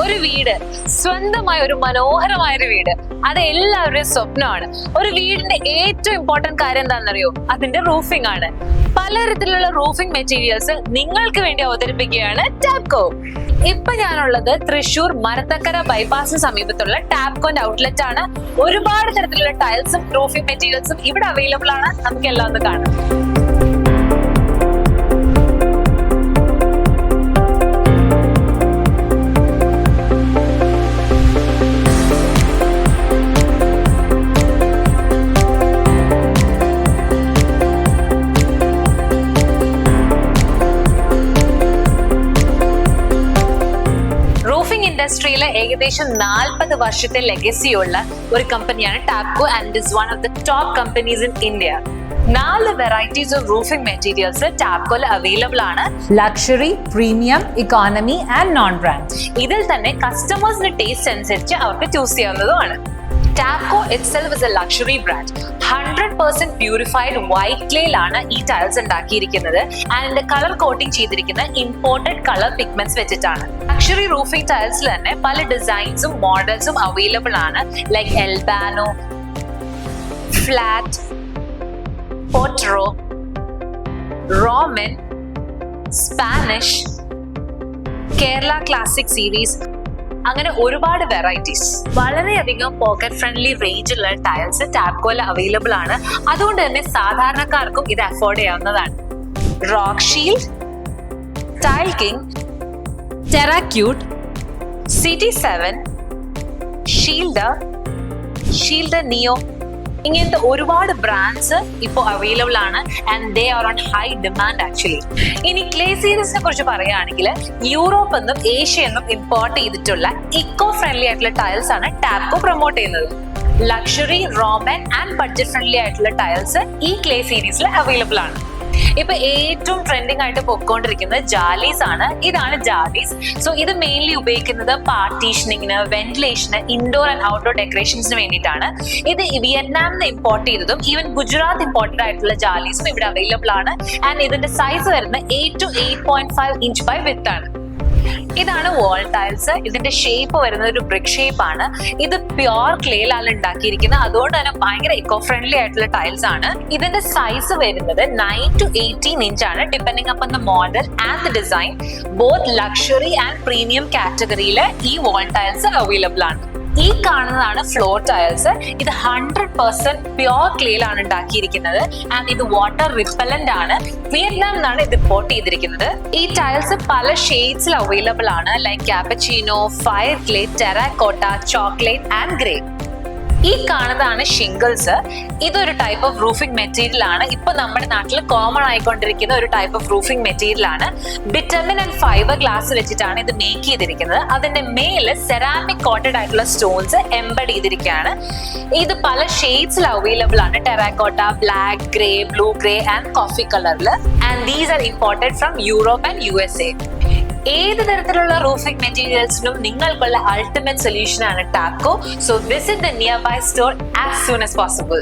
ഒരു വീട്, സ്വന്തമായ ഒരു മനോഹരമായ ഒരു വീട്, അത് എല്ലാവരുടെയും സ്വപ്നമാണ്. ഒരു വീടിന്റെ ഏറ്റവും ഇമ്പോർട്ടന്റ് കാര്യം എന്താണെന്നറിയോ? അതിന്റെ റൂഫിംഗ് ആണ്. പലതരത്തിലുള്ള റൂഫിംഗ് മെറ്റീരിയൽസ് നിങ്ങൾക്ക് വേണ്ടി അവതരിപ്പിക്കുകയാണ് ടാപ്കോ. ഇപ്പൊ ഞാനുള്ളത് തൃശൂർ മരത്തക്കര ബൈപ്പാസിന് സമീപത്തുള്ള ടാപ്കോന്റെ ഔട്ട്ലെറ്റ് ആണ്. ഒരുപാട് തരത്തിലുള്ള ടൈൽസും റൂഫിംഗ് മെറ്റീരിയൽസും ഇവിടെ അവൈലബിൾ ആണ്. നമുക്ക് എല്ലാം ഒന്ന് കാണാം. ഇൻഡസ്ട്രിയിലെ ഏകദേശം 40 വർഷത്തെ ലെഗസിയുള്ള ഒരു കമ്പനിയാണ് Tapco and is one of the top companies in India. 4 varieties of roofing materials ടാപ്കോയിൽ അവൈലബിൾ ആണ്. Luxury, premium, economy and non brand. ഇതിൽ തന്നെ കസ്റ്റമേഴ്സിന്റെ ടേസ്റ്റ് അനുസരിച്ച് അവർക്ക് ചൂസ് ചെയ്യാവുന്നതുമാണ്. Tapco itself is a luxury brand. 100% purified white clay-ലാണ് ഈ ടൈൽസ് ഉണ്ടാക്കിയിരിക്കുന്നത്. ആൻഡ് കളർ കോട്ടിംഗ് ചെയ്തിരിക്കുന്ന ഇമ്പോർട്ടഡ് കളർ പിഗ്മെന്റ്സ് വെച്ചിട്ടാണ്. ലക്ഷറി റൂഫിംഗ് ടൈൽസിൽ തന്നെ പല ഡിസൈൻസും മോഡൽസും അവൈലബിൾ ആണ്. ലൈക്ക് എൽബാനോ, flat, പോട്രോ, Roman, Spanish, Kerala classic series, അങ്ങനെ ഒരുപാട് വെറൈറ്റീസ്. വളരെയധികം പോക്കറ്റ് ഫ്രണ്ട്ലി റേഞ്ചിലുള്ള ടൈൽസ് ടാപ്കോയിൽ അവൈലബിൾ ആണ്. അതുകൊണ്ട് തന്നെ സാധാരണക്കാർക്കും ഇത് അഫോർഡ് ചെയ്യാവുന്നതാണ്. റോക്ക് ഷീൽഡ്, ടൈൽ കിങ്, ടെറാക്യൂട്ട്, CT7, ഷീൽഡർ നിയോ, ഇങ്ങനത്തെ ഒരുപാട് ബ്രാൻഡ്സ് ഇപ്പോൾ അവൈലബിൾ ആണ്. And they are on high demand actually. ഇനി ക്ലേ സീരീസിനെ കുറിച്ച് പറയുകയാണെങ്കിൽ യൂറോപ്പ് എന്നും ഏഷ്യ എന്നും ഇമ്പോർട്ട് ചെയ്തിട്ടുള്ള ഇക്കോ ഫ്രണ്ട്ലി ആയിട്ടുള്ള ടൈൽസ് ആണ് ടാപ്കോ പ്രൊമോട്ട് ചെയ്യുന്നത്. Luxury, Roman and budget friendly ആയിട്ടുള്ള ടൈൽസ് ഈ ക്ലേ സീരീസിൽ അവൈലബിൾ ആണ്. ഇപ്പൊ ഏറ്റവും ട്രെൻഡിങ് ആയിട്ട് പൊക്കോണ്ടിരിക്കുന്നത് ജാലീസ് ആണ്. ഇതാണ് ജാലീസ്. സോ ഇത് മെയിൻലി ഉപയോഗിക്കുന്നത് പാർട്ടീഷനിങ്ങിന്, വെന്റിലേഷന്, ഇൻഡോർ ആൻഡ് ഔട്ട്ഡോർ ഡെക്കറേഷൻസിന് വേണ്ടിയിട്ടാണ്. ഇത് വിയറ്റ്നാമിൽ നിന്ന് ഇമ്പോർട്ട് ചെയ്തതും ഈവൻ ഗുജറാത്ത് ഇമ്പോർട്ടഡ് ആയിട്ടുള്ള ജാലീസും ഇവിടെ അവൈലബിൾ ആണ്. ആൻഡ് ഇതിന്റെ സൈസ് വരുന്നത് 8 to 8.5 ഇഞ്ച് ബൈ വിത്ത് ആണ്. ഇതാണ് വാൾ ടൈൽസ്. ഇതിന്റെ ഷേപ്പ് വരുന്നത് ഒരു ബ്രിക്ക് ഷേപ്പ് ആണ്. ഇത് പ്യോർ ക്ലേയിലാണ് ഉണ്ടാക്കിയിരിക്കുന്നത്. അതുകൊണ്ട് തന്നെ ഭയങ്കര ഇക്കോ ഫ്രണ്ട്ലി ആയിട്ടുള്ള ടൈൽസ് ആണ്. ഇതിന്റെ സൈസ് വരുന്നത് 9 to 18 ഇഞ്ച് ആണ്, depending upon the model and the design. Both luxury and premium കാറ്റഗറിയിൽ ഈ വാൾ ടൈൽസ് അവൈലബിൾ ആണ്. ഈ കാണുന്നതാണ് ഫ്ലോർ ടൈൽസ്. ഇത് 100% പ്യോർ ക്ലേയിലാണ് ഉണ്ടാക്കിയിരിക്കുന്നത്. ആൻഡ് ഇത് വാട്ടർ റിപ്പലന്റ് ആണ്. വിയറ്റ്നാമിൽ നിന്നാണ് ഇത് ഇമ്പോർട്ട് ചെയ്തിരിക്കുന്നത്. ഈ ടൈൽസ് പല ഷെയ്ഡ്സിൽ അവൈലബിൾ ആണ്. Like cappuccino, fire clay, terracotta, chocolate and grey. ഈ കാണുന്നതാണ് ഷിംഗിൾസ്. ഇതൊരു ടൈപ്പ് ഓഫ് റൂഫിംഗ് മെറ്റീരിയൽ ആണ്. ഇപ്പൊ നമ്മുടെ നാട്ടിൽ കോമൺ ആയിക്കൊണ്ടിരിക്കുന്ന ഒരു ടൈപ്പ് ഓഫ് റൂഫിംഗ് മെറ്റീരിയൽ ആണ്. ബിറ്റമിൻ ആൻഡ് ഫൈബർ ഗ്ലാസ് വെച്ചിട്ടാണ് ഇത് മേക്ക് ചെയ്തിരിക്കുന്നത്. അതിന്റെ മേല് സെറാമിക് കോട്ടഡ് ആയിട്ടുള്ള സ്റ്റോൺസ് എംബഡ് ചെയ്തിരിക്കുകയാണ്. ഇത് പല ഷെയ്ഡ്സിൽ അവൈലബിൾ ആണ്. Terracotta, black, grey, blue grey and coffee കളറിൽ. And these are imported from Europe and USA. ഏത് തരത്തിലുള്ള റൂഫിംഗ് മെറ്റീരിയൽസിനും നിങ്ങൾക്കുള്ള അൾട്ടിമേറ്റ് സൊല്യൂഷൻ ആണ് Tapco. So visit the nearby store as soon as possible.